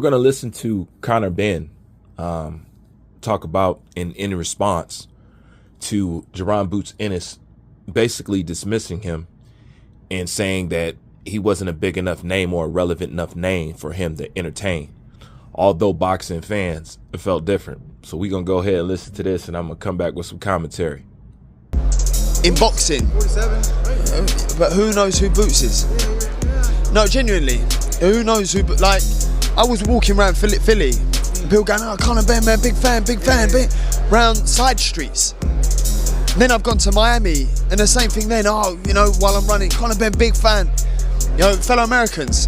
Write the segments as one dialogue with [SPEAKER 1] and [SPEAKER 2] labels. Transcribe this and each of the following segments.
[SPEAKER 1] We're going to listen to Benn talk about in response to Jeron Boots Ennis basically dismissing him and saying that he wasn't a big enough name or a relevant enough name for him to entertain. Although boxing fans felt different. So we're going to go ahead and listen to this, and I'm going to come back with some commentary.
[SPEAKER 2] In boxing,
[SPEAKER 3] 47,
[SPEAKER 2] but who knows who Boots is? No, genuinely, who knows who? Like, I was walking around Philly, people going, "Oh, Conor Benn, man, big fan, round side streets." And then I've gone to Miami, and the same thing then. Oh, you know, while I'm running, Conor Benn, big fan. You know, fellow Americans.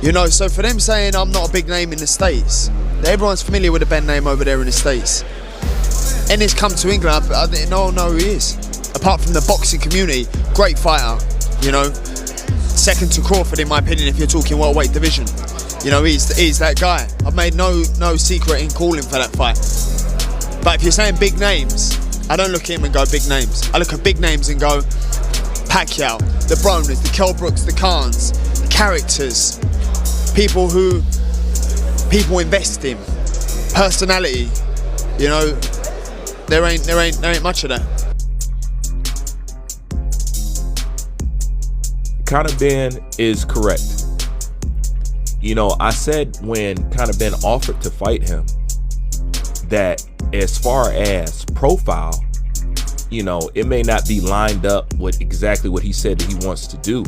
[SPEAKER 2] You know, so for them saying I'm not a big name in the States, everyone's familiar with the Benn name over there in the States. Ennis come to England, I didn't know who he is. Apart from the boxing community, great fighter, you know, second to Crawford in my opinion if you're talking welterweight division. You know, he's that guy. I've made no secret in calling for that fight. But if you're saying big names, I don't look at him and go big names. I look at big names and go Pacquiao, the Broners, the Kell Brooks, the Khans, the characters, people invest in, personality. You know, there ain't much of that.
[SPEAKER 1] Benn is correct. You know, I said when Benn offered to fight him that as far as profile, you know, it may not be lined up with exactly what he said that he wants to do.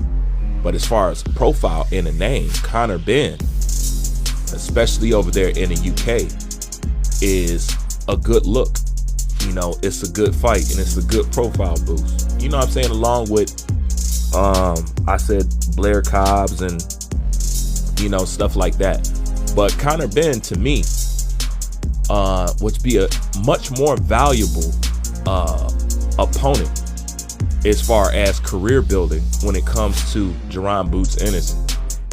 [SPEAKER 1] But as far as profile in a name, Benn, especially over there in the UK, is a good look. You know, it's a good fight and it's a good profile boost. You know what I'm saying? Along with I said Blair Cobbs and, you know, stuff like that. But Benn, to me, would be a much more valuable opponent as far as career building when it comes to Jeron Boots Ennis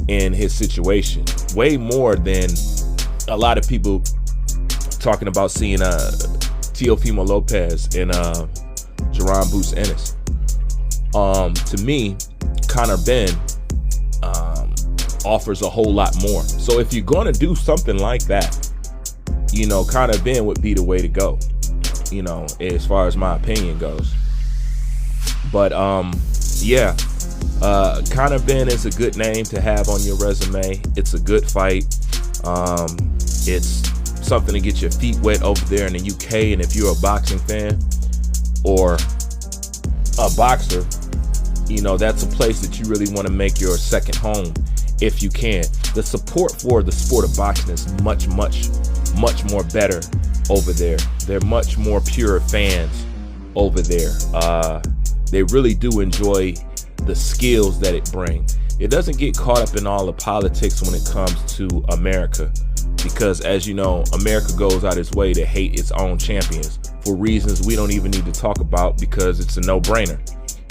[SPEAKER 1] in his situation. Way more than a lot of people talking about seeing Teofimo Lopez and Jeron Boots Ennis. To me, Benn offers a whole lot more. So if you're going to do something like that, you know, Benn would be the way to go, you know, as far as my opinion goes. But yeah, Benn is a good name to have on your resume. It's a good fight. It's something to get your feet wet over there in the UK. And if you're a boxing fan or a boxer, you know, that's a place that you really want to make your second home if you can. The support for the sport of boxing is much more better over there. They're much more pure fans over there. They really do enjoy the skills that it brings. It doesn't get caught up in all the politics when it comes to America, because as you know, America goes out its way to hate its own champions for reasons we don't even need to talk about because it's a no-brainer.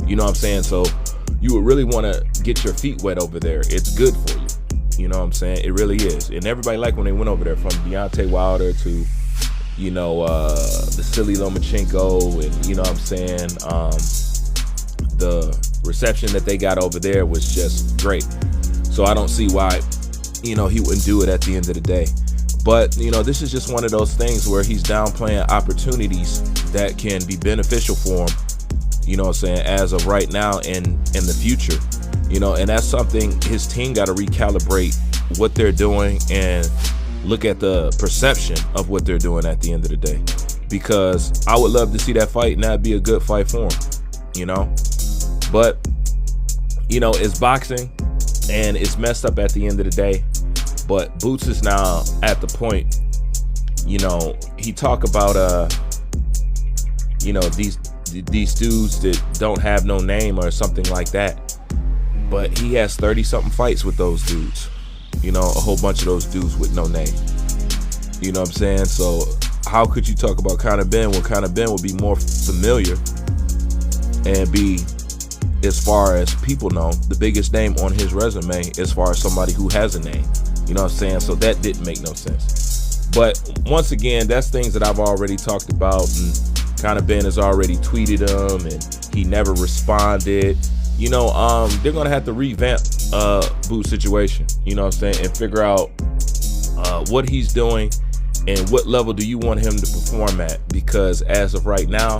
[SPEAKER 1] You know what I'm saying? So you would really want to get your feet wet over there. It's good for you. You know what I'm saying? It really is. And everybody liked when they went over there, from Deontay Wilder to, you know, the silly Lomachenko, and you know what I'm saying? The reception that they got over there was just great. So I don't see why, you know, he wouldn't do it at the end of the day. But, you know, this is just one of those things where he's downplaying opportunities that can be beneficial for him, you know what I'm saying, as of right now and in the future. You know, and that's something his team got to recalibrate what they're doing and look at the perception of what they're doing at the end of the day. Because I would love to see that fight, and that'd be a good fight for him, you know. But, you know, it's boxing and it's messed up at the end of the day. But Boots is now at the point, you know, he talk about, you know, these dudes that don't have no name or something like that. But he has 30-something fights with those dudes. You know, a whole bunch of those dudes with no name. You know what I'm saying? So how could you talk about Benn when Benn would be more familiar and be, as far as people know, the biggest name on his resume as far as somebody who has a name. You know what I'm saying? So that didn't make no sense. But once again, that's things that I've already talked about, and Benn has already tweeted him and he never responded. You know, they're gonna have to revamp Boot's situation, you know what I'm saying, and figure out what he's doing, and what level do you want him to perform at? Because as of right now,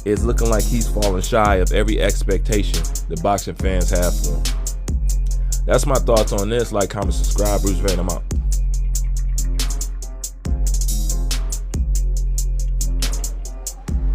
[SPEAKER 1] it's looking like he's falling shy of every expectation that boxing fans have for him. That's my thoughts on this. Like, comment, subscribe. Bruce Vane, I'm out.